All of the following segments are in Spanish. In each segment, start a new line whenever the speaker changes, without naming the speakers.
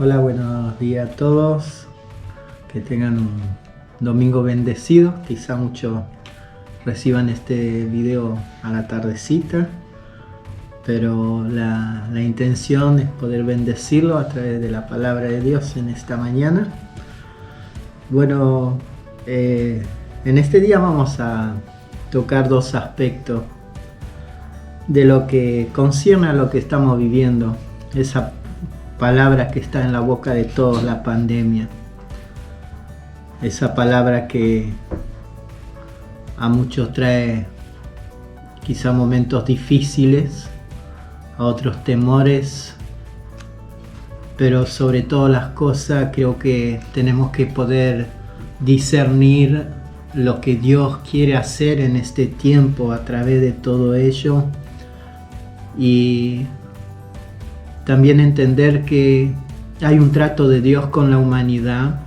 Hola, buenos días a todos. Que tengan un domingo bendecido. Quizá muchos reciban este video a la tardecita, pero la intención es poder bendecirlo a través de la palabra de Dios en esta mañana. Bueno, en este día vamos a tocar dos aspectos de lo que concierne a lo que estamos viviendo, esa palabra que está en la boca de todos, la pandemia. Esa palabra que a muchos trae quizá momentos difíciles, a otros temores, pero sobre todas las cosas creo que tenemos que poder discernir lo que Dios quiere hacer en este tiempo a través de todo ello, y también entender que hay un trato de Dios con la humanidad,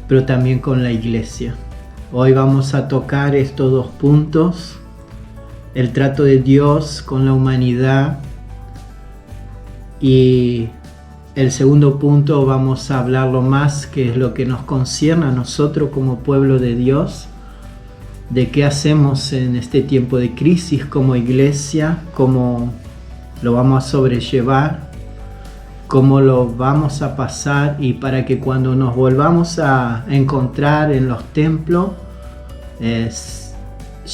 pero también con la iglesia. Hoy vamos a tocar estos dos puntos: el trato de Dios con la humanidad, y el segundo punto vamos a hablarlo más, que es lo que nos concierne a nosotros como pueblo de Dios, de qué hacemos en este tiempo de crisis como iglesia, cómo lo vamos a sobrellevar, cómo lo vamos a pasar, y para que cuando nos volvamos a encontrar en los templos,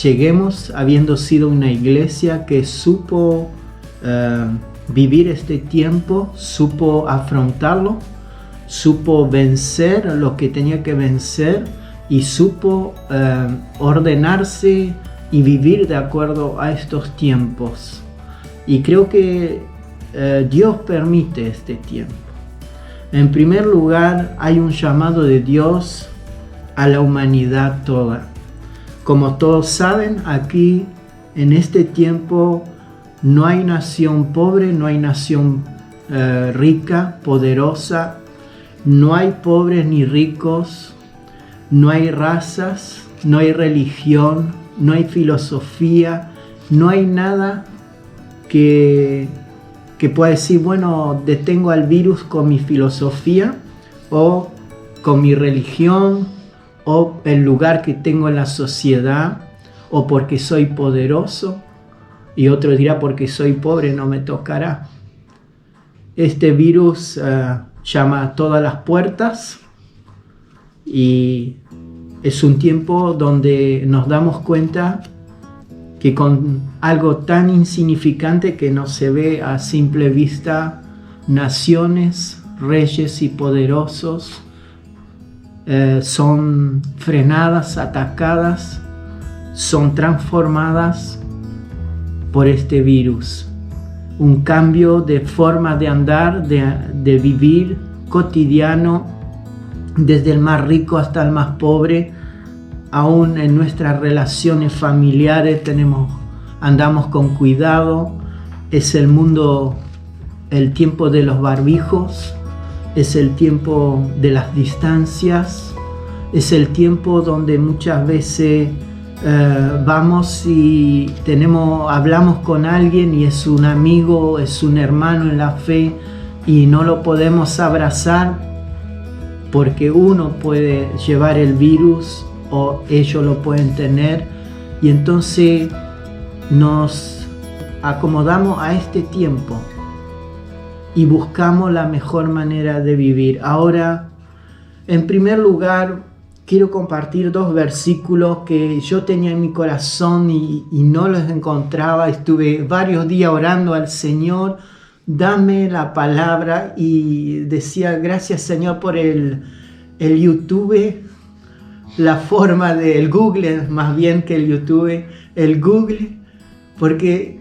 lleguemos habiendo sido una iglesia que supo vivir este tiempo, supo afrontarlo, supo vencer lo que tenía que vencer y supo ordenarse y vivir de acuerdo a estos tiempos. Y creo que Dios permite este tiempo. En primer lugar, hay un llamado de Dios a la humanidad toda. Como todos saben, aquí en este tiempo no hay nación pobre, no hay nación rica, poderosa, no hay pobres ni ricos, no hay razas, no hay religión, no hay filosofía, no hay nada que pueda decir, bueno, detengo al virus con mi filosofía o con mi religión o el lugar que tengo en la sociedad, o porque soy poderoso, y otro dirá, porque soy pobre no me tocará. Este virus llama a todas las puertas, y es un tiempo donde nos damos cuenta que con algo tan insignificante que no se ve a simple vista, naciones, reyes y poderosos son frenadas, atacadas, son transformadas por este virus. Un cambio de forma de andar, de vivir cotidiano, desde el más rico hasta el más pobre. Aún en nuestras relaciones familiares andamos con cuidado. Es el mundo, el tiempo de los barbijos, es el tiempo de las distancias, es el tiempo donde muchas veces vamos y hablamos con alguien y es un amigo, es un hermano en la fe, y no lo podemos abrazar porque uno puede llevar el virus o ellos lo pueden tener, y entonces nos acomodamos a este tiempo y buscamos la mejor manera de vivir. Ahora, en primer lugar, quiero compartir dos versículos que yo tenía en mi corazón y no los encontraba. Estuve varios días orando al Señor, dame la palabra, y decía, gracias Señor por el YouTube, la forma del Google, más bien que el YouTube, el Google, porque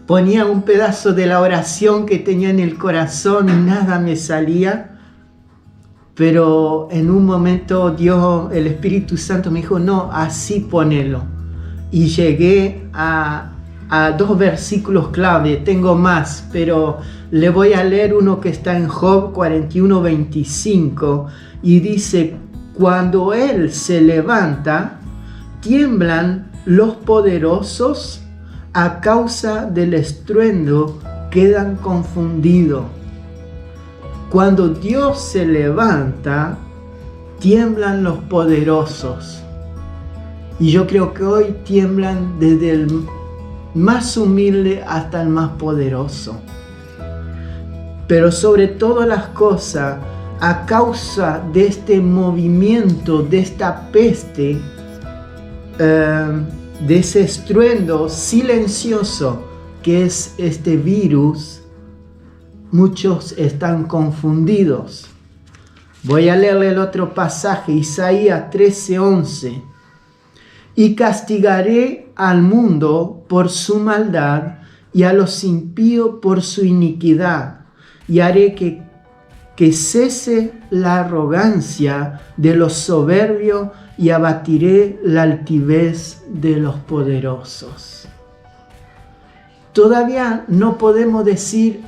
ponía un pedazo de la oración que tenía en el corazón y nada me salía. Pero en un momento Dios, el Espíritu Santo me dijo, no, así ponelo. Y llegué a dos versículos clave. Tengo más, pero le voy a leer uno que está en Job 41:25, y dice, cuando Él se levanta, tiemblan los poderosos, a causa del estruendo quedan confundidos. Cuando Dios se levanta, tiemblan los poderosos. Y yo creo que hoy tiemblan desde el más humilde hasta el más poderoso. Pero sobre todas las cosas, a causa de este movimiento, de esta peste, de ese estruendo silencioso que es este virus, muchos están confundidos. Voy a leerle el otro pasaje, Isaías 13:11. Y castigaré al mundo por su maldad y a los impíos por su iniquidad, y haré que cese la arrogancia de los soberbios y abatiré la altivez de los poderosos. Todavía no podemos decir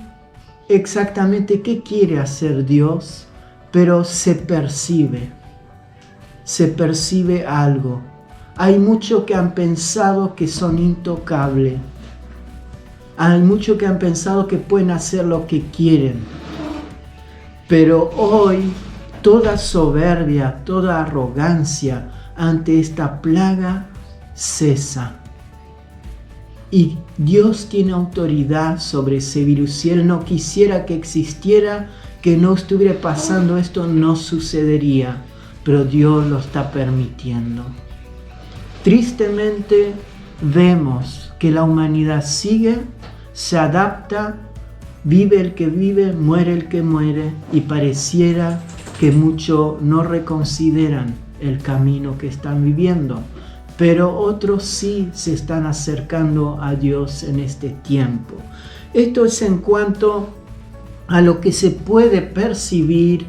exactamente qué quiere hacer Dios, pero se percibe algo. Hay muchos que han pensado que son intocables. Hay muchos que han pensado que pueden hacer lo que quieren. Pero hoy toda soberbia, toda arrogancia ante esta plaga cesa. Y Dios tiene autoridad sobre ese virus. Si Él no quisiera que existiera, que no estuviera pasando esto, no sucedería. Pero Dios lo está permitiendo. Tristemente vemos que la humanidad sigue, se adapta, vive el que vive, muere el que muere, y pareciera que muchos no reconsideran el camino que están viviendo, pero otros sí se están acercando a Dios en este tiempo. Esto es en cuanto a lo que se puede percibir,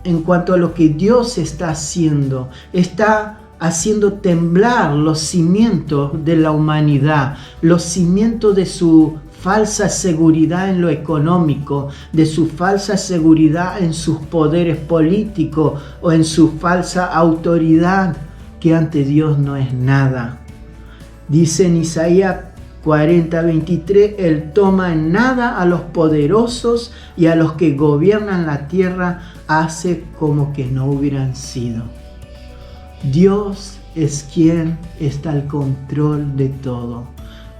en cuanto a lo que Dios está haciendo. Está haciendo temblar los cimientos de la humanidad, los cimientos de su falsa seguridad en lo económico, de su falsa seguridad en sus poderes políticos o en su falsa autoridad, que ante Dios no es nada. Dice en Isaías 40:23, Él toma en nada a los poderosos y a los que gobiernan la tierra hace como que no hubieran sido. Dios es quien está al control de todo.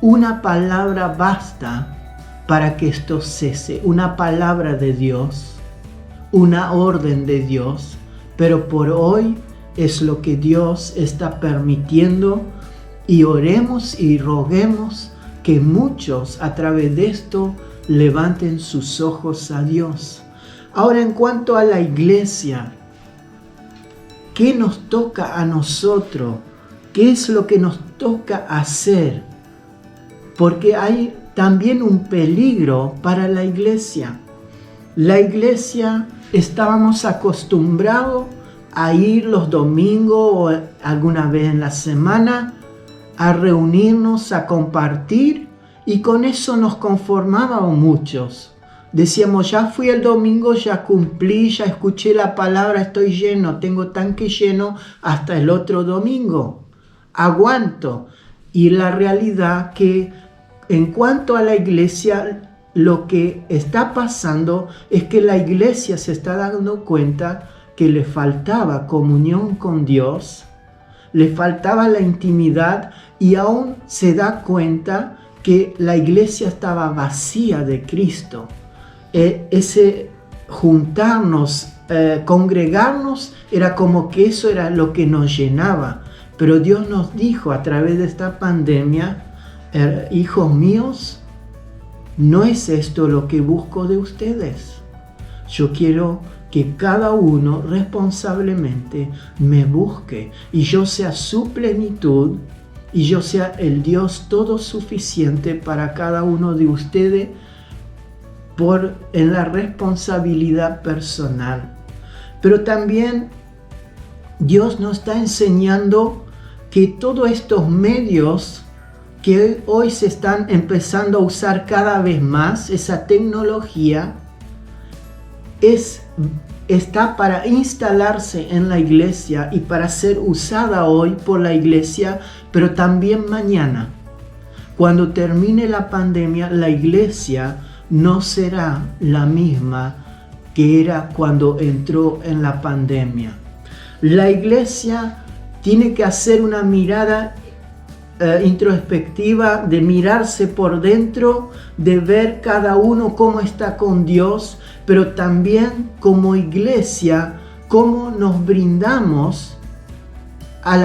Una palabra basta para que esto cese. Una palabra de Dios, una orden de Dios, pero por hoy es lo que Dios está permitiendo, y oremos y roguemos que muchos a través de esto levanten sus ojos a Dios. Ahora, en cuanto a la iglesia, ¿qué nos toca a nosotros? ¿Qué es lo que nos toca hacer? Porque hay también un peligro para la iglesia. La iglesia, estábamos acostumbrados a ir los domingos o alguna vez en la semana a reunirnos, a compartir, y con eso nos conformábamos muchos. Decíamos, ya fui el domingo, ya cumplí, ya escuché la palabra, estoy lleno, tengo tanque lleno hasta el otro domingo. Aguanto. Y la realidad que en cuanto a la iglesia, lo que está pasando es que la iglesia se está dando cuenta que le faltaba comunión con Dios, le faltaba la intimidad, y aún se da cuenta que la iglesia estaba vacía de Cristo. Ese juntarnos, congregarnos, era como que eso era lo que nos llenaba. Pero Dios nos dijo a través de esta pandemia, hijos míos, no es esto lo que busco de ustedes. Yo quiero que cada uno responsablemente me busque y yo sea su plenitud y yo sea el Dios todo suficiente para cada uno de ustedes en la responsabilidad personal. Pero también Dios nos está enseñando que todos estos medios que hoy se están empezando a usar cada vez más, esa tecnología, está para instalarse en la iglesia y para ser usada hoy por la iglesia, pero también mañana. Cuando termine la pandemia, la iglesia no será la misma que era cuando entró en la pandemia. La iglesia tiene que hacer una mirada introspectiva, de mirarse por dentro, de ver cada uno cómo está con Dios, pero también como iglesia, cómo nos brindamos a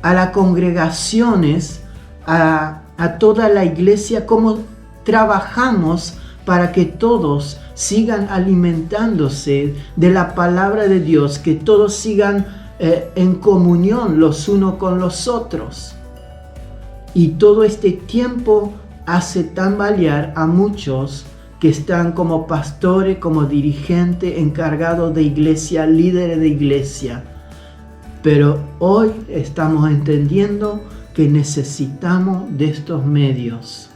las congregaciones, a toda la iglesia, cómo trabajamos para que todos sigan alimentándose de la palabra de Dios, que todos sigan en comunión los unos con los otros. Y todo este tiempo hace tambalear a muchos que están como pastores, como dirigentes, encargados de iglesia, líderes de iglesia. Pero hoy estamos entendiendo que necesitamos de estos medios.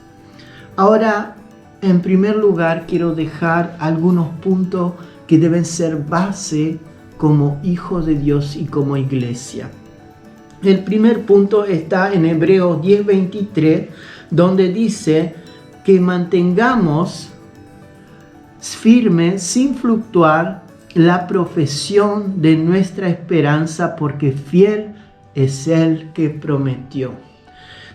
Ahora, en primer lugar, quiero dejar algunos puntos que deben ser base como hijos de Dios y como iglesia. El primer punto está en Hebreos 10:23, donde dice que mantengamos firme, sin fluctuar, la profesión de nuestra esperanza, porque fiel es el que prometió.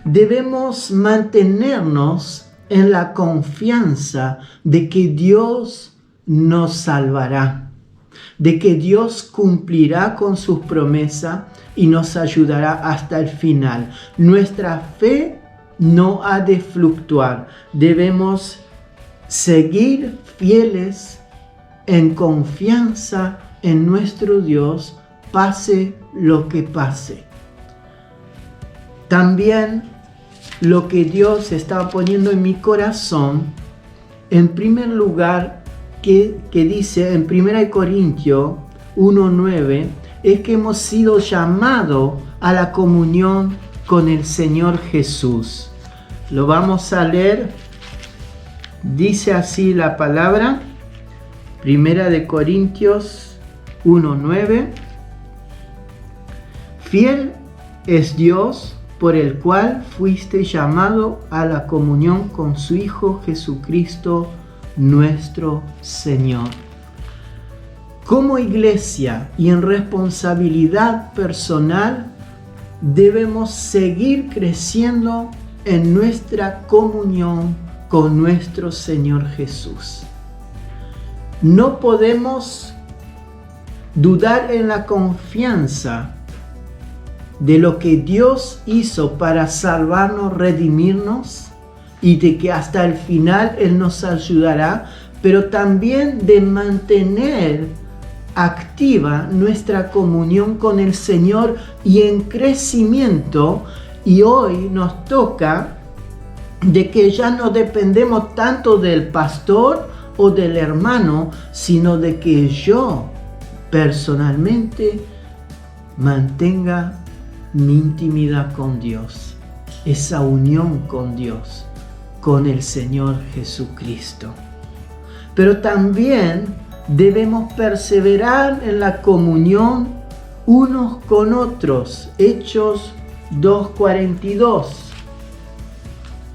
Debemos mantenernos en la confianza de que Dios nos salvará, de que Dios cumplirá con sus promesas y nos ayudará hasta el final. Nuestra fe no ha de fluctuar. Debemos seguir fieles en confianza en nuestro Dios, pase lo que pase. También lo que Dios estaba poniendo en mi corazón, en primer lugar, que dice en 1 Corintios 1:9, es que hemos sido llamados a la comunión con el Señor Jesús. Lo vamos a leer. Dice así la palabra, 1 Corintios 1:9. Fiel es Dios, por el cual fuiste llamado a la comunión con su Hijo Jesucristo, nuestro Señor. Como iglesia y en responsabilidad personal, debemos seguir creciendo en nuestra comunión con nuestro Señor Jesús. No podemos dudar en la confianza de lo que Dios hizo para salvarnos, redimirnos, y de que hasta el final Él nos ayudará, pero también de mantener activa nuestra comunión con el Señor y en crecimiento. Y hoy nos toca de que ya no dependemos tanto del pastor o del hermano, sino de que yo personalmente mantenga mi intimidad con Dios, esa unión con Dios, con el Señor Jesucristo. Pero también debemos perseverar en la comunión unos con otros. Hechos 2:42.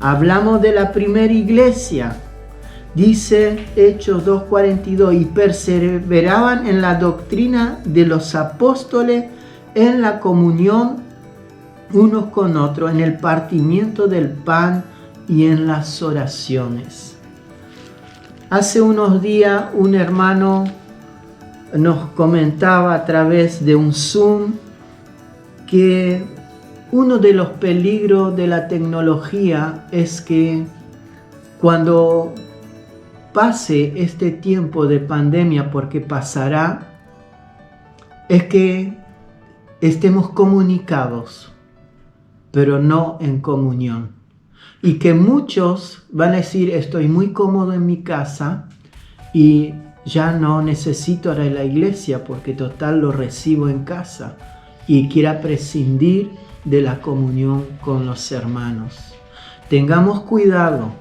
Hablamos de la primera iglesia. Dice Hechos 2:42, y perseveraban en la doctrina de los apóstoles, en la comunión unos con otros, en el partimiento del pan y en las oraciones. Hace unos días un hermano nos comentaba a través de un Zoom que uno de los peligros de la tecnología es que cuando pase este tiempo de pandemia, porque pasará, es que estemos comunicados, pero no en comunión. Y que muchos van a decir, estoy muy cómodo en mi casa y ya no necesito ir a la iglesia porque total lo recibo en casa, y quiera prescindir de la comunión con los hermanos. Tengamos cuidado.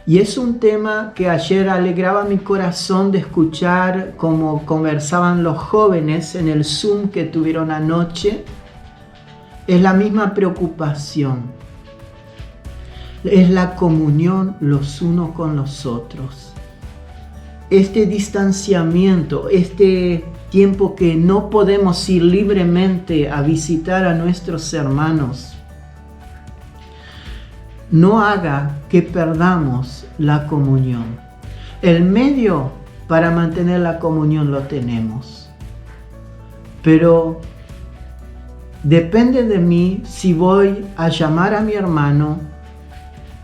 Y es un tema que ayer alegraba mi corazón de escuchar cómo conversaban los jóvenes en el Zoom que tuvieron anoche. Es la misma preocupación. Es la comunión los unos con los otros. este distanciamiento, este tiempo que no podemos ir libremente a visitar a nuestros hermanos, no haga que perdamos la comunión. El medio para mantener la comunión lo tenemos, pero depende de mí si voy a llamar a mi hermano,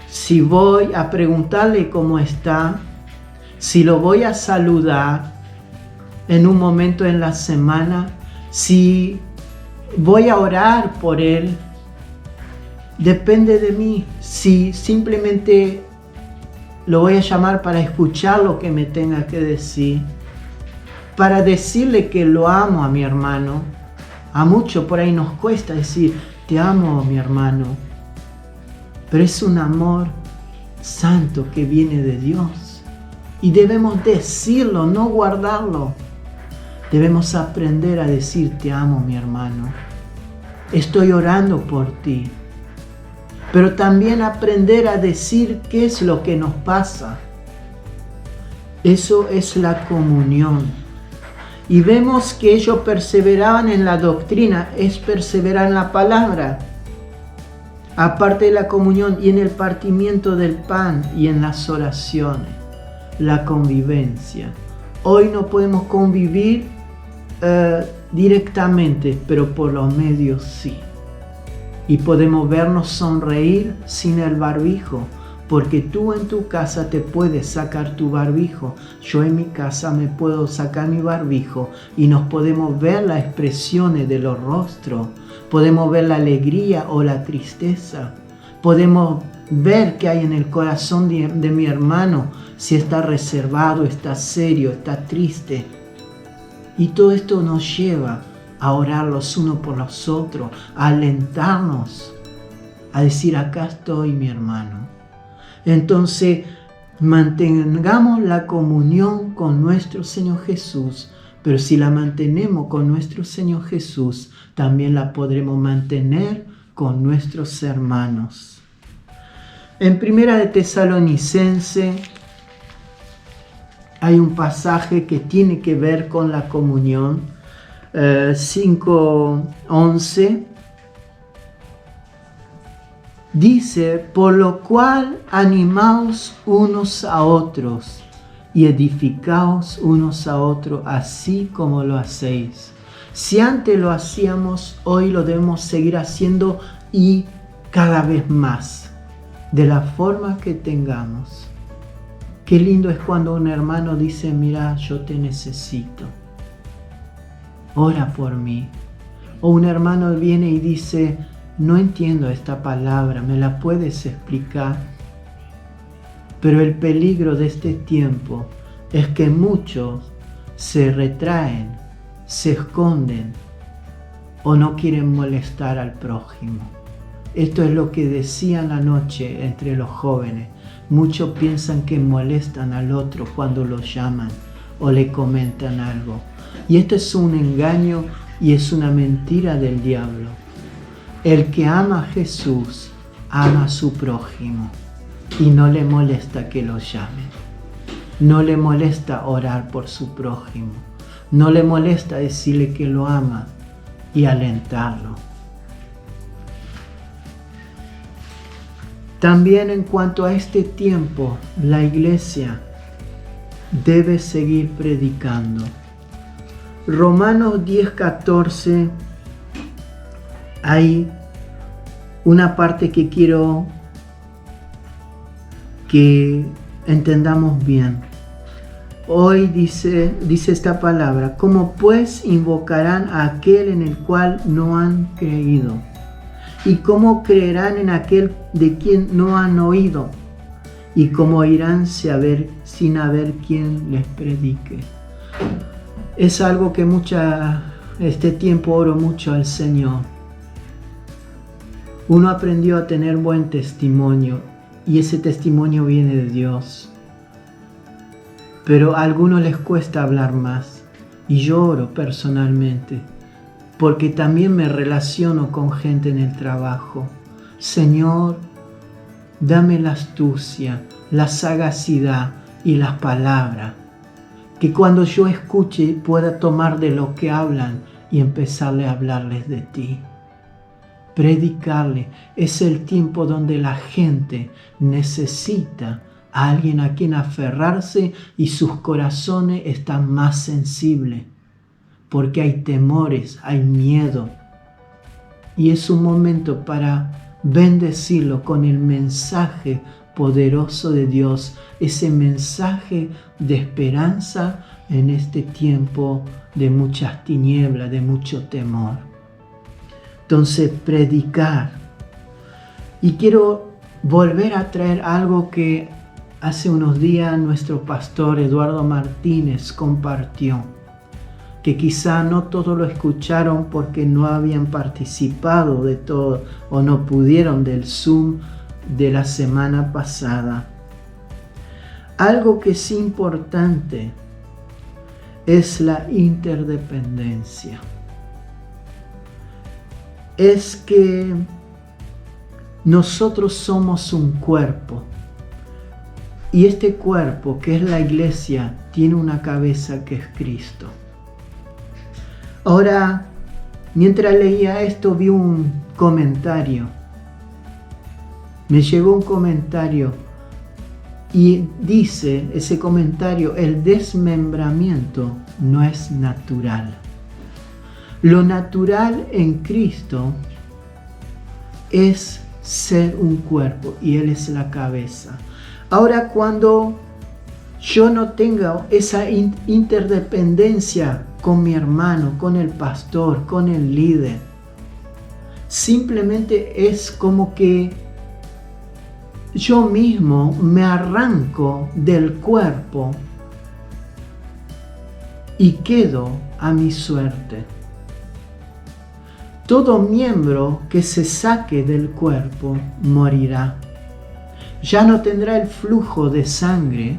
si voy a preguntarle cómo está, si lo voy a saludar en un momento en la semana, si voy a orar por él. Depende de mí si simplemente lo voy a llamar para escuchar lo que me tenga que decir, para decirle que lo amo a mi hermano. A muchos por ahí nos cuesta decir, te amo, mi hermano. Pero es un amor santo que viene de Dios. Y debemos decirlo, no guardarlo. Debemos aprender a decir, te amo, mi hermano. Estoy orando por ti. Pero también aprender a decir qué es lo que nos pasa. Eso es la comunión. Y vemos que ellos perseveraban en la doctrina, es perseverar en la palabra. Aparte de la comunión y en el partimiento del pan y en las oraciones, la convivencia. Hoy no podemos convivir directamente, pero por los medios sí. Y podemos vernos sonreír sin el barbijo, porque tú en tu casa te puedes sacar tu barbijo. Yo en mi casa me puedo sacar mi barbijo y nos podemos ver las expresiones de los rostros. Podemos ver la alegría o la tristeza. Podemos ver qué hay en el corazón de mi hermano, si está reservado, está serio, está triste. Y todo esto nos lleva a orar los unos por los otros, a alentarnos, a decir, acá estoy, mi hermano. Entonces, mantengamos la comunión con nuestro Señor Jesús, pero si la mantenemos con nuestro Señor Jesús, también la podremos mantener con nuestros hermanos. En Primera de Tesalonicenses hay un pasaje que tiene que ver con la comunión. 5:11 dice, por lo cual animaos unos a otros y edificaos unos a otros, así como lo hacéis. Si antes lo hacíamos, hoy lo debemos seguir haciendo y cada vez más, de la forma que tengamos. Qué lindo es cuando un hermano dice, mira, yo te necesito. Ora por mí. O un hermano viene y dice, no entiendo esta palabra, ¿me la puedes explicar? Pero el peligro de este tiempo es que muchos se retraen, se esconden o no quieren molestar al prójimo. Esto es lo que decían anoche entre los jóvenes. Muchos piensan que molestan al otro cuando lo llaman o le comentan algo. Y esto es un engaño y es una mentira del diablo. El que ama a Jesús, ama a su prójimo y no le molesta que lo llamen. No le molesta orar por su prójimo. No le molesta decirle que lo ama y alentarlo. También en cuanto a este tiempo, la iglesia debe seguir predicando. Romanos 10:14, hay una parte que quiero que entendamos bien. Hoy dice esta palabra, ¿cómo pues invocarán a aquel en el cual no han creído? ¿Y cómo creerán en aquel de quien no han oído? ¿Y cómo irán sin haber quien les predique? Es algo que este tiempo oro mucho al Señor. Uno aprendió a tener buen testimonio y ese testimonio viene de Dios. Pero a algunos les cuesta hablar más y yo oro personalmente porque también me relaciono con gente en el trabajo. Señor, dame la astucia, la sagacidad y las palabras Que cuando yo escuche pueda tomar de lo que hablan y empezarle a hablarles de ti. Predicarle. Es el tiempo donde la gente necesita a alguien a quien aferrarse y sus corazones están más sensibles. Porque hay temores, hay miedo. Y es un momento para bendecirlo con el mensaje poderoso de Dios, ese mensaje de esperanza en este tiempo de muchas tinieblas, de mucho temor. Entonces, predicar. Y quiero volver a traer algo que hace unos días nuestro pastor Eduardo Martínez compartió, que quizá no todos lo escucharon porque no habían participado de todo o no pudieron del Zoom de la semana pasada. Algo que es importante es la interdependencia. Es que nosotros somos un cuerpo y este cuerpo, que es la iglesia, tiene una cabeza que es Cristo. Ahora, mientras leía esto, vi un comentario. Me llegó un comentario y dice ese comentario: el desmembramiento no es natural. Lo natural en Cristo es ser un cuerpo y Él es la cabeza. Ahora, cuando yo no tenga esa interdependencia con mi hermano, con el pastor, con el líder, simplemente es como que yo mismo me arranco del cuerpo y quedo a mi suerte. Todo miembro que se saque del cuerpo morirá. Ya no tendrá el flujo de sangre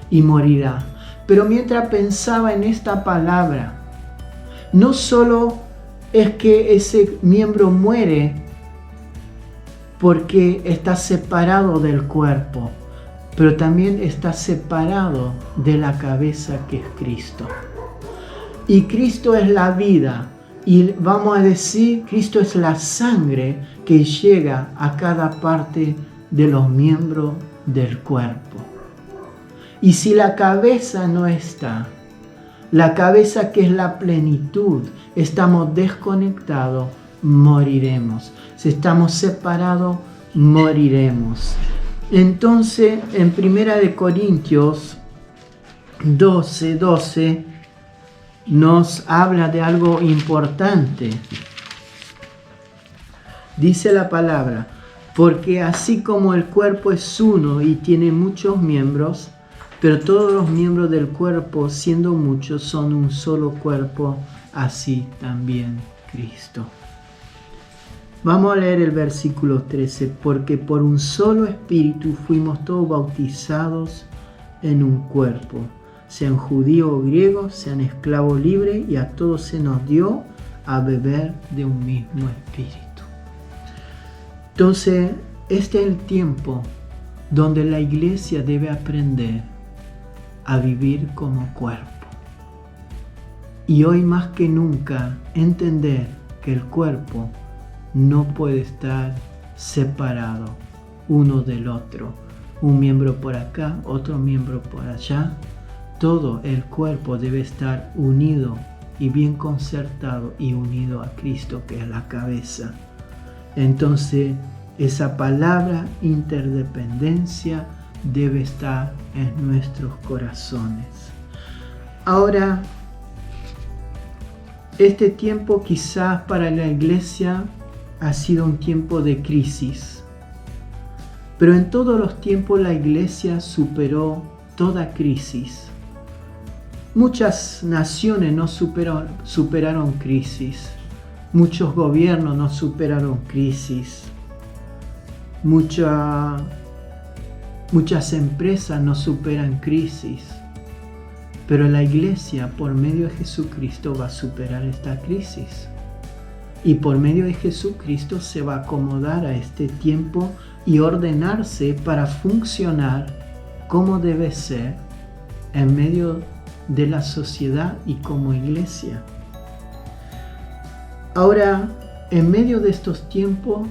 y morirá. Pero mientras pensaba en esta palabra, no solo es que ese miembro muere porque está separado del cuerpo, pero también está separado de la cabeza que es Cristo. Y Cristo es la vida. Y vamos a decir, Cristo es la sangre que llega a cada parte de los miembros del cuerpo. Y si la cabeza no está, la cabeza que es la plenitud, estamos desconectados, moriremos. Si estamos separados, moriremos. Entonces, en 1 Corintios 12:12, nos habla de algo importante. Dice la palabra: porque así como el cuerpo es uno y tiene muchos miembros, pero todos los miembros del cuerpo, siendo muchos, son un solo cuerpo, así también Cristo. Vamos a leer el versículo 13. Porque por un solo espíritu fuimos todos bautizados en un cuerpo, sean judíos o griegos, sean esclavos libres, y a todos se nos dio a beber de un mismo espíritu. Entonces, este es el tiempo donde la iglesia debe aprender a vivir como cuerpo. Y hoy más que nunca entender que el cuerpo no puede estar separado uno del otro. Un miembro por acá, otro miembro por allá. Todo el cuerpo debe estar unido y bien concertado y unido a Cristo, que es la cabeza. Entonces, esa palabra interdependencia debe estar en nuestros corazones. Ahora, este tiempo quizás para la iglesia ha sido un tiempo de crisis, pero en todos los tiempos la iglesia superó toda crisis. Muchas naciones no superaron crisis, muchos gobiernos no superaron crisis, muchas empresas no superan crisis, pero la iglesia por medio de Jesucristo va a superar esta crisis. Y por medio de Jesucristo se va a acomodar a este tiempo y ordenarse para funcionar como debe ser en medio de la sociedad y como iglesia. Ahora, en medio de estos tiempos,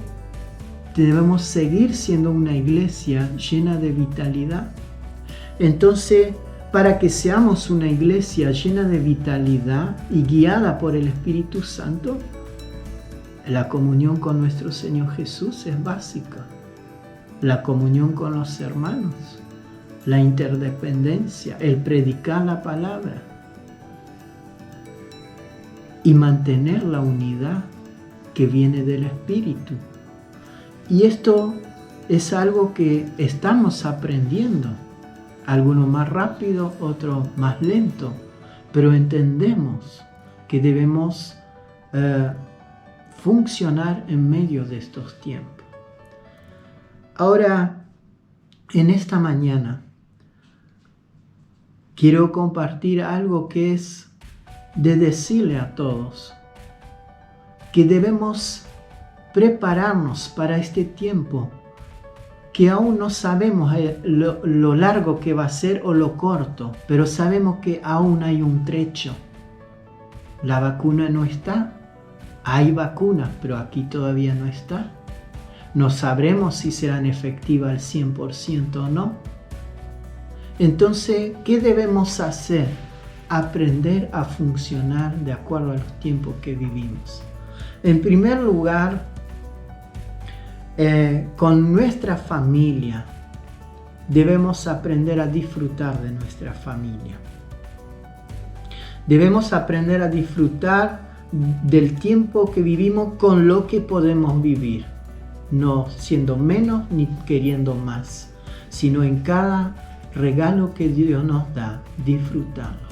debemos seguir siendo una iglesia llena de vitalidad. Entonces, para que seamos una iglesia llena de vitalidad y guiada por el Espíritu Santo, la comunión con nuestro Señor Jesús es básica. La comunión con los hermanos, la interdependencia, el predicar la palabra y mantener la unidad que viene del Espíritu. Y esto es algo que estamos aprendiendo, algunos más rápido, otros más lento, pero entendemos que debemos funcionar en medio de estos tiempos. Ahora, en esta mañana, quiero compartir algo que es de decirle a todos que debemos prepararnos para este tiempo, que aún no sabemos lo largo que va a ser o lo corto, pero sabemos que aún hay un trecho. La vacuna no está, hay vacunas, pero aquí todavía no está. No sabremos si serán efectivas al 100% o no. Entonces, ¿qué debemos hacer? Aprender a funcionar de acuerdo a los tiempos que vivimos. En primer lugar, con nuestra familia, debemos aprender a disfrutar de nuestra familia. Debemos aprender a disfrutar del tiempo que vivimos con lo que podemos vivir. No siendo menos ni queriendo más, sino en cada regalo que Dios nos da, disfrutarlo.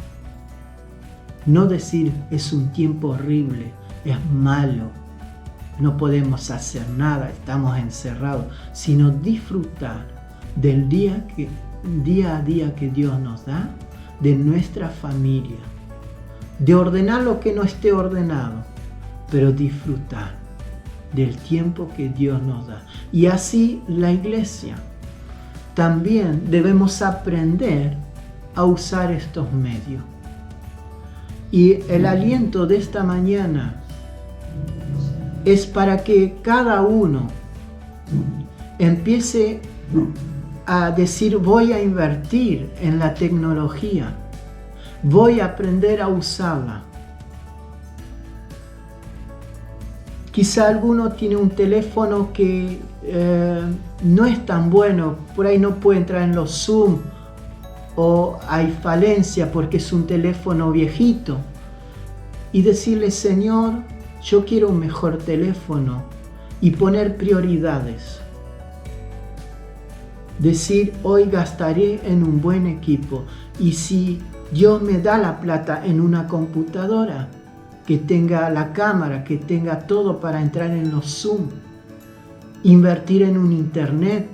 No decir es un tiempo horrible, es malo, no podemos hacer nada, estamos encerrados, sino disfrutar del día a día que Dios nos da, de nuestra familia, de ordenar lo que no esté ordenado, pero disfrutar del tiempo que Dios nos da. Y así la iglesia. También debemos aprender a usar estos medios. Y el aliento de esta mañana es para que cada uno empiece a decir: voy a invertir en la tecnología, voy a aprender a usarla. Quizá alguno tiene un teléfono que no es tan bueno, por ahí no puede entrar en los Zoom, o hay falencia porque es un teléfono viejito. Y decirle: Señor, yo quiero un mejor teléfono, y poner prioridades. Decir: hoy gastaré en un buen equipo, y si Dios me da la plata, en una computadora que tenga la cámara, que tenga todo para entrar en los Zoom, invertir en un internet.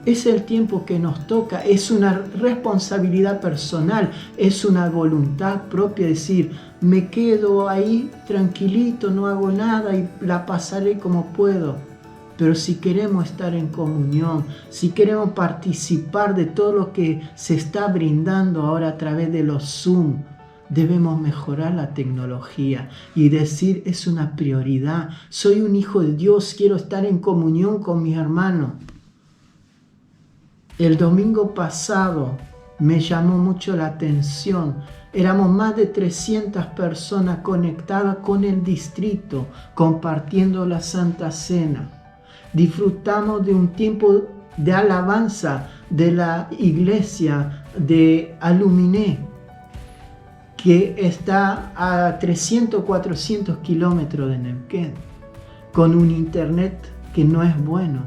Es el tiempo que nos toca, es una responsabilidad personal, es una voluntad propia, decir: me quedo ahí tranquilito, no hago nada y la pasaré como puedo. Pero si queremos estar en comunión, si queremos participar de todo lo que se está brindando ahora a través de los Zoom, debemos mejorar la tecnología y decir: es una prioridad, soy un hijo de Dios, quiero estar en comunión con mis hermanos. El domingo pasado me llamó mucho la atención, éramos más de 300 personas conectadas con el distrito, compartiendo la Santa Cena. Disfrutamos de un tiempo de alabanza de la iglesia de Aluminé, que está a 300, 400 kilómetros de Neuquén, con un internet que no es bueno.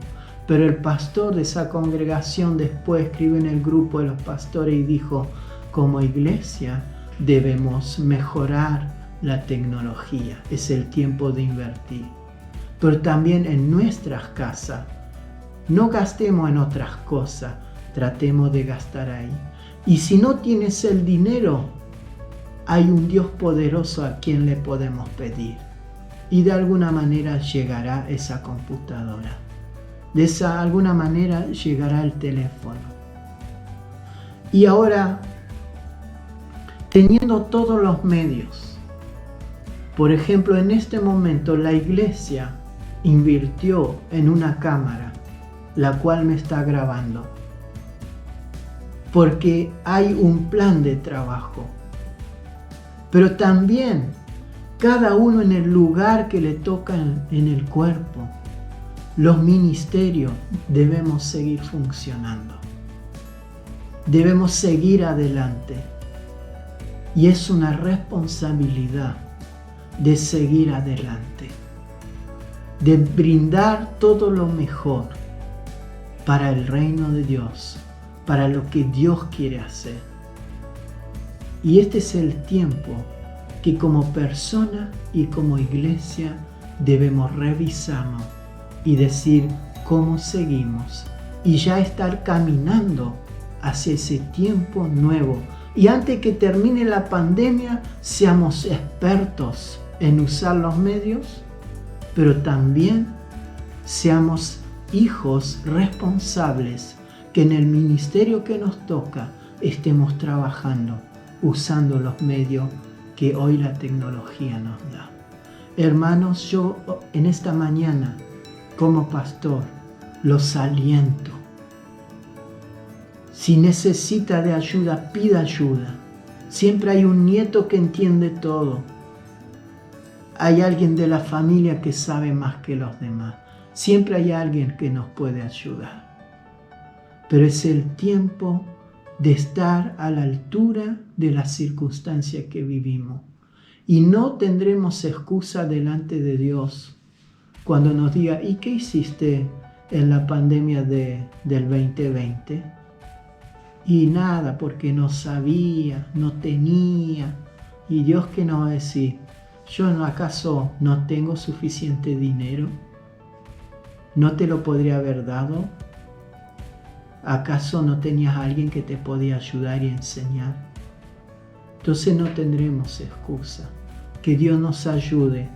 Pero el pastor de esa congregación después escribió en el grupo de los pastores y dijo: como iglesia debemos mejorar la tecnología, es el tiempo de invertir. Pero también en nuestras casas, no gastemos en otras cosas, tratemos de gastar ahí. Y si no tienes el dinero, hay un Dios poderoso a quien le podemos pedir. Y de alguna manera llegará esa computadora. De alguna manera llegará el teléfono. Y ahora teniendo todos los medios. Por ejemplo, en este momento la iglesia invirtió en una cámara, la cual me está grabando, porque hay un plan de trabajo. Pero también cada uno en el lugar que le toca en el cuerpo, los ministerios debemos seguir funcionando. Debemos seguir adelante. Y es una responsabilidad de seguir adelante, de brindar todo lo mejor para el reino de Dios, para lo que Dios quiere hacer. Y este es el tiempo que como persona y como iglesia debemos revisarnos y decir cómo seguimos y ya estar caminando hacia ese tiempo nuevo. Y antes que termine la pandemia, seamos expertos en usar los medios, pero también seamos hijos responsables que en el ministerio que nos toca estemos trabajando, usando los medios que hoy la tecnología nos da. Hermanos, yo en esta mañana, como pastor, los aliento. Si necesita de ayuda, pida ayuda. Siempre hay un nieto que entiende todo. Hay alguien de la familia que sabe más que los demás. Siempre hay alguien que nos puede ayudar. Pero es el tiempo de estar a la altura de las circunstancias que vivimos. Y no tendremos excusa delante de Dios cuando nos diga, ¿y qué hiciste en la pandemia del 2020? Y nada, porque no sabía, no tenía. ¿Y Dios qué nos va a decir? ¿Yo acaso no tengo suficiente dinero? ¿No te lo podría haber dado? ¿Acaso no tenías a alguien que te podía ayudar y enseñar? Entonces no tendremos excusa. Que Dios nos ayude.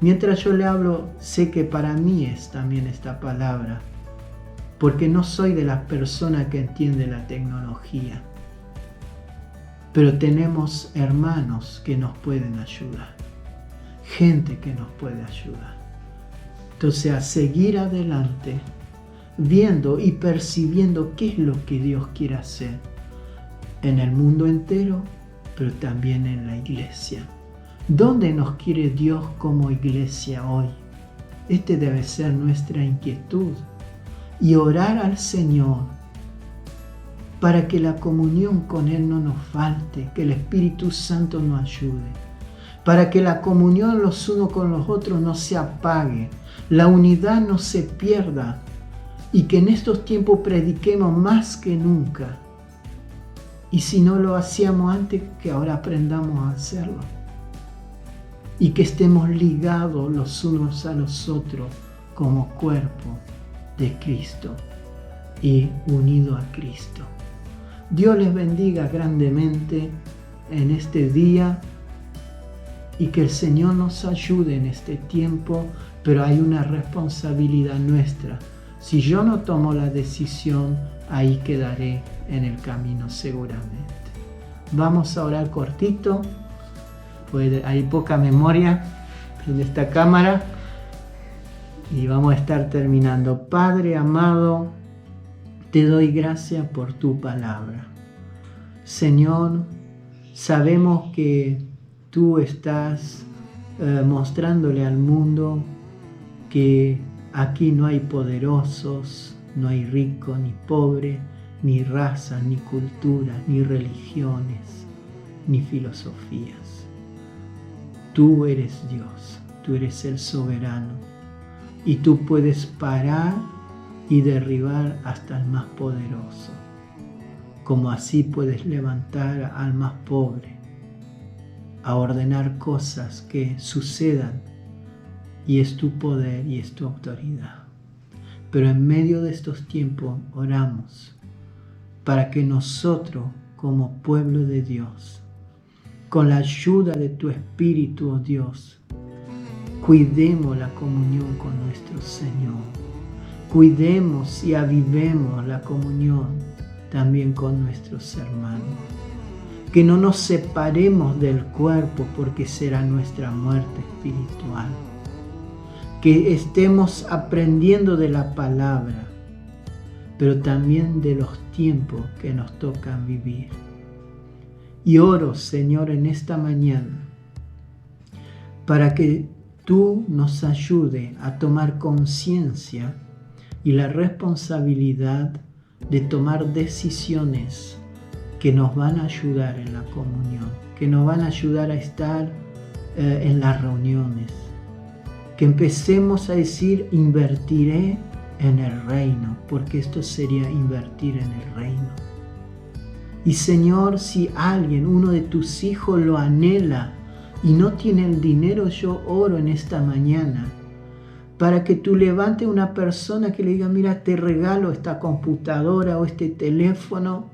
Mientras yo le hablo, sé que para mí es también esta palabra, porque no soy de las personas que entienden la tecnología, pero tenemos hermanos que nos pueden ayudar, gente que nos puede ayudar. Entonces a seguir adelante, viendo y percibiendo qué es lo que Dios quiere hacer en el mundo entero, pero también en la iglesia. ¿Dónde nos quiere Dios como iglesia hoy? Este debe ser nuestra inquietud. Y orar al Señor para que la comunión con Él no nos falte, que el Espíritu Santo nos ayude, para que la comunión los unos con los otros no se apague, la unidad no se pierda y que en estos tiempos prediquemos más que nunca. Y si no lo hacíamos antes, que ahora aprendamos a hacerlo. Y que estemos ligados los unos a los otros como cuerpo de Cristo y unido a Cristo. Dios les bendiga grandemente en este día y que el Señor nos ayude en este tiempo, pero hay una responsabilidad nuestra. Si yo no tomo la decisión, ahí quedaré en el camino seguramente. Vamos a orar cortito, pues hay poca memoria en esta cámara. Y vamos a estar terminando. Padre amado, te doy gracias por tu palabra. Señor, sabemos que tú estás mostrándole al mundo que aquí no hay poderosos, no hay rico ni pobre, ni raza, ni cultura, ni religiones, ni filosofías. Tú eres Dios, tú eres el soberano. Y tú puedes parar y derribar hasta el más poderoso, como así puedes levantar al más pobre, a ordenar cosas que sucedan, y es tu poder y es tu autoridad. Pero en medio de estos tiempos oramos para que nosotros, como pueblo de Dios, con la ayuda de tu Espíritu, oh Dios, cuidemos la comunión con nuestro Señor. Cuidemos y avivemos la comunión también con nuestros hermanos. que no nos separemos del cuerpo porque será nuestra muerte espiritual, que estemos aprendiendo de la palabra, pero también de los tiempos que nos tocan vivir. Y oro, Señor, en esta mañana, para que tú nos ayudes a tomar conciencia y la responsabilidad de tomar decisiones que nos van a ayudar en la comunión, que nos van a ayudar a estar en las reuniones, que empecemos a decir: invertiré en el reino, porque esto sería invertir en el reino. Y Señor, si alguien, uno de tus hijos lo anhela y no tiene el dinero, yo oro en esta mañana para que tú levantes una persona que le diga: mira, te regalo esta computadora o este teléfono.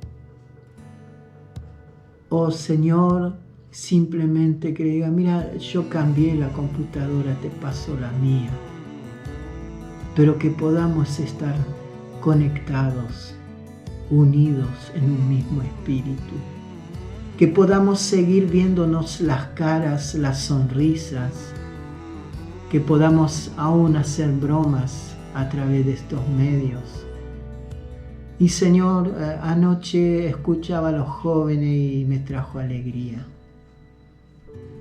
O Señor, simplemente que le diga: mira, yo cambié la computadora, te paso la mía. Pero que podamos estar conectados, unidos en un mismo espíritu. Que podamos seguir viéndonos las caras, las sonrisas. Que podamos aún hacer bromas a través de estos medios. Y Señor, anoche escuchaba a los jóvenes y me trajo alegría.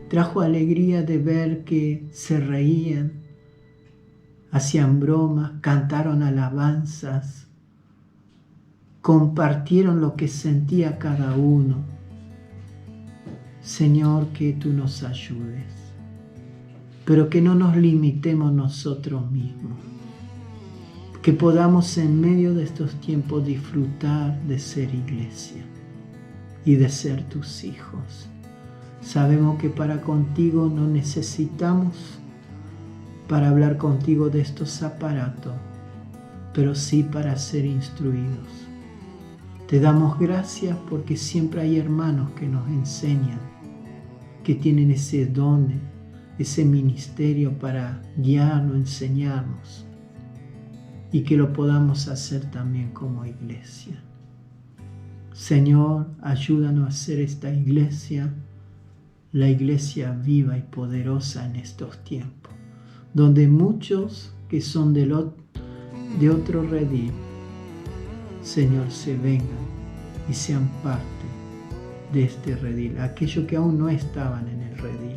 Trajo alegría de ver que se reían, hacían bromas, cantaron alabanzas, compartieron lo que sentía cada uno. Señor, que tú nos ayudes, pero que no nos limitemos nosotros mismos. Que podamos en medio de estos tiempos disfrutar de ser iglesia y de ser tus hijos. Sabemos que para contigo no necesitamos para hablar contigo de estos aparatos, pero sí para ser instruidos. Te damos gracias porque siempre hay hermanos que nos enseñan, que tienen ese don, ese ministerio para guiarnos, enseñarnos. Y que lo podamos hacer también como iglesia. Señor, ayúdanos a hacer esta iglesia, la iglesia viva y poderosa en estos tiempos, donde muchos que son de otro redil, Señor, se vengan y sean parte de este redil, aquellos que aún no estaban en el redil,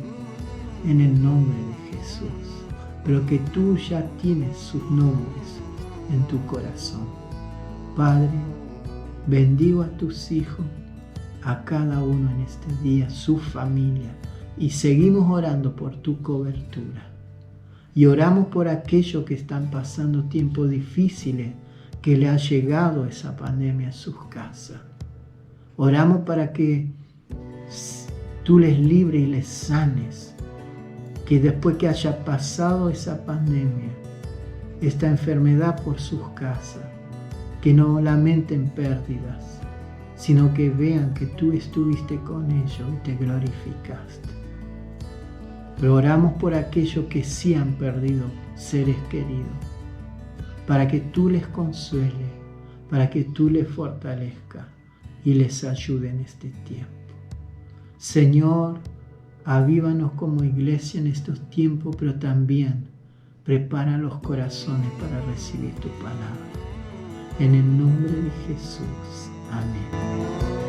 en el nombre de Jesús, pero que tú ya tienes sus nombres en tu corazón. Padre, bendigo a tus hijos, a cada uno en este día, su familia, y seguimos orando por tu cobertura. Y oramos por aquellos que están pasando tiempos difíciles, que le ha llegado esa pandemia a sus casas. Oramos para que tú les libres y les sanes, que después que haya pasado esa pandemia, esta enfermedad por sus casas, que no lamenten pérdidas, sino que vean que tú estuviste con ellos y te glorificaste. Pero oramos por aquellos que sí han perdido seres queridos, para que tú les consueles, para que tú les fortalezcas y les ayude en este tiempo. Señor, avívanos como iglesia en estos tiempos, pero también prepara los corazones para recibir tu palabra. En el nombre de Jesús. Amén.